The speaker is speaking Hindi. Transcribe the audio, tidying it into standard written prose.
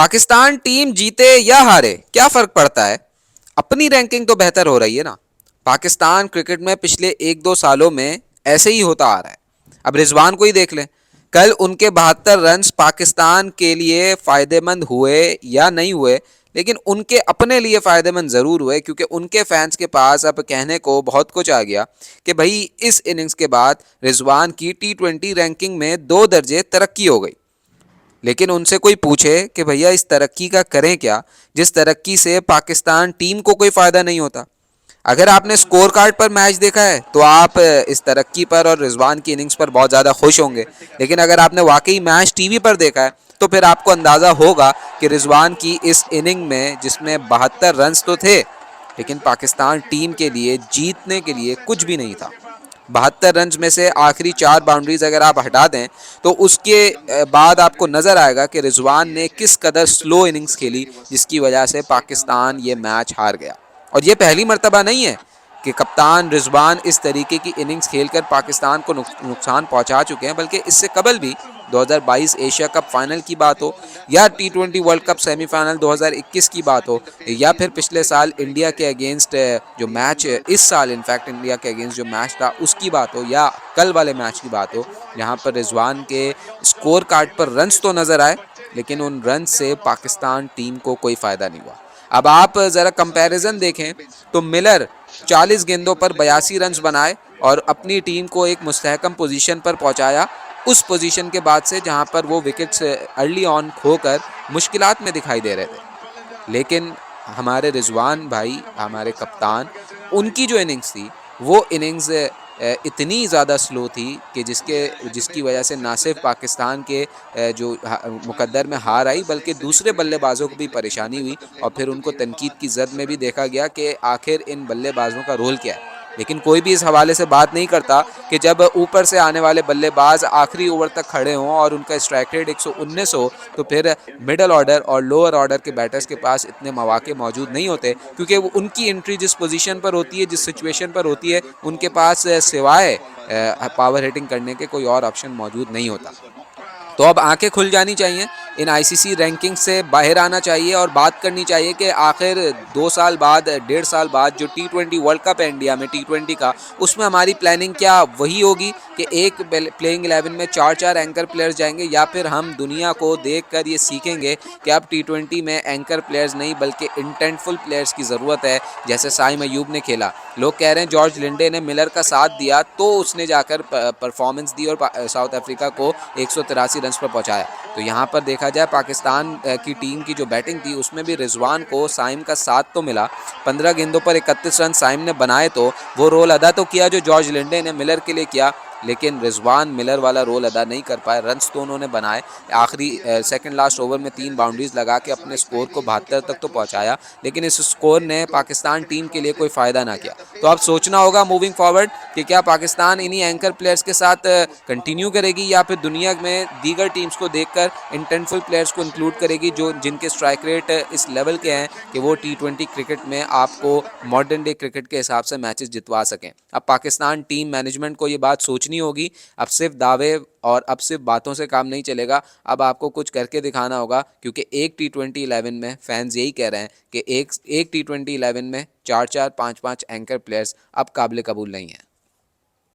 पाकिस्तान टीम जीते या हारे क्या फर्क पड़ता है? अपनी रैंकिंग तो बेहतर हो रही है ना। पाकिस्तान क्रिकेट में पिछले एक दो सालों में ऐसे ही होता आ रहा है। अब रिजवान को ही देख लें। कल उनके 72 रन पाकिस्तान के लिए फायदेमंद हुए या नहीं हुए, लेकिन उनके अपने लिए फायदेमंद जरूर हुए, क्योंकि उनके फैंस के पास अब कहने को बहुत कुछ आ गया कि भाई इस इनिंग्स के बाद रिजवान की T20 रैंकिंग में 2 दर्जे तरक्की हो गई। लेकिन उनसे कोई पूछे कि भैया इस तरक्की का करें क्या, जिस तरक्की से पाकिस्तान टीम को कोई फायदा नहीं होता। अगर आपने स्कोर कार्ड पर मैच देखा है तो आप इस तरक्की पर और रिजवान की इनिंग्स पर बहुत ज़्यादा खुश होंगे, लेकिन अगर आपने वाकई मैच टीवी पर देखा है तो फिर आपको अंदाज़ा होगा कि रिजवान की इस इनिंग में, जिसमें 72 रन तो थे, लेकिन पाकिस्तान टीम के लिए जीतने के लिए कुछ भी नहीं था। 72 रन में से आखिरी 4 बाउंड्रीज अगर आप हटा दें तो उसके बाद आपको नजर आएगा कि रिजवान ने किस कदर स्लो इनिंग्स खेली, जिसकी वजह से पाकिस्तान ये मैच हार गया। और ये पहली मर्तबा नहीं है कि कप्तान रिजवान इस तरीके की इनिंग्स खेलकर पाकिस्तान को नुकसान पहुंचा चुके हैं, बल्कि इससे कबल भी 2022 एशिया कप फाइनल की बात हो, या T20 वर्ल्ड कप सेमीफाइनल 2021 की बात हो, या फिर पिछले साल इंडिया के अगेंस्ट जो मैच, इस साल इनफैक्ट इंडिया के अगेंस्ट जो मैच था उसकी बात हो, या कल वाले मैच की बात हो, जहां पर रिजवान के स्कोर कार्ड पर रन्स तो नजर आए, लेकिन उन रन से पाकिस्तान टीम को कोई फायदा नहीं हुआ। अब आप जरा कंपैरिजन देखें तो मिलर 40 गेंदों पर 82 रन बनाए और अपनी टीम को एक मुस्तहकम पोजीशन पर पहुंचाया, उस पोजीशन के बाद से जहां पर वो विकेट्स अर्ली ऑन खोकर मुश्किलात में दिखाई दे रहे थे। लेकिन हमारे रिजवान भाई, हमारे कप्तान, उनकी जो इनिंग्स थी वो इनिंग्स इतनी ज़्यादा स्लो थी कि जिसकी वजह से ना सिर्फ पाकिस्तान के जो मुकद्दर में हार आई, बल्कि दूसरे बल्लेबाजों को भी परेशानी हुई, और फिर उनको तनकीद की जद में भी देखा गया कि आखिर इन बल्लेबाजों का रोल क्या है। लेकिन कोई भी इस हवाले से बात नहीं करता कि जब ऊपर से आने वाले बल्लेबाज आखिरी ओवर तक खड़े हों और उनका स्ट्राइक रेट 119 हो, तो फिर मिडल ऑर्डर और लोअर ऑर्डर के बैटर्स के पास इतने मौके मौजूद नहीं होते, क्योंकि वो उनकी एंट्री जिस पोजीशन पर होती है, जिस सिचुएशन पर होती है, उनके पास सिवाय पावर हिटिंग करने के कोई और ऑप्शन मौजूद नहीं होता। तो अब आंखें खुल जानी चाहिए, इन आईसीसी रैंकिंग से बाहर आना चाहिए और बात करनी चाहिए कि आखिर 2 साल बाद, 1.5 साल बाद जो T20 वर्ल्ड कप है इंडिया में T20 का, उसमें हमारी प्लानिंग क्या वही होगी कि एक प्लेइंग 11 में 4 एंकर प्लेयर्स जाएंगे, या फिर हम दुनिया को देखकर ये सीखेंगे कि अब T20 में एंकर प्लेयर्स नहीं बल्कि इंटेंटफुल प्लेयर्स की ज़रूरत है, जैसे साइम अयूब ने खेला। लोग कह रहे हैं जॉर्ज लिंडे ने मिलर का साथ दिया तो उसने जाकर परफॉर्मेंस दी और साउथ अफ्रीका को 183 रन पर पहुंचाया। तो यहाँ पर देखा जाए पाकिस्तान की टीम की जो बैटिंग थी उसमें भी रिजवान को साइम का साथ तो मिला। 15 गेंदों पर 31 रन साइम ने बनाए, तो वो रोल अदा तो किया जो जॉर्ज लिंडे ने मिलर के लिए किया, लेकिन रिजवान मिलर वाला रोल अदा नहीं कर पाए। रन्स तो उन्होंने बनाए, आखिरी सेकंड लास्ट ओवर में 3 बाउंड्रीज लगा के अपने स्कोर को 72 तक तो पहुंचाया, लेकिन इस स्कोर ने पाकिस्तान टीम के लिए कोई फ़ायदा ना किया। तो अब सोचना होगा मूविंग फॉरवर्ड कि क्या पाकिस्तान इन्हीं एंकर प्लेयर्स के साथ कंटिन्यू करेगी, या फिर दुनिया में दीगर टीम्स को देखकर इंटेंटफुल प्लेयर्स को इंक्लूड करेगी जो जिनके स्ट्राइक रेट इस लेवल के हैं कि वो T20 क्रिकेट में आपको मॉडर्न डे क्रिकेट के हिसाब से मैचेस जितवा सकें। अब पाकिस्तान टीम मैनेजमेंट को ये बात सोचनी होगी। अब सिर्फ दावे और अब सिर्फ बातों से काम नहीं चलेगा, अब आपको कुछ करके दिखाना होगा, क्योंकि एक T20 11 में फैंस यही कह रहे हैं कि एक T20 11 में 4-4, 5-5 एंकर प्लेयर्स अब काबिल कबूल नहीं है।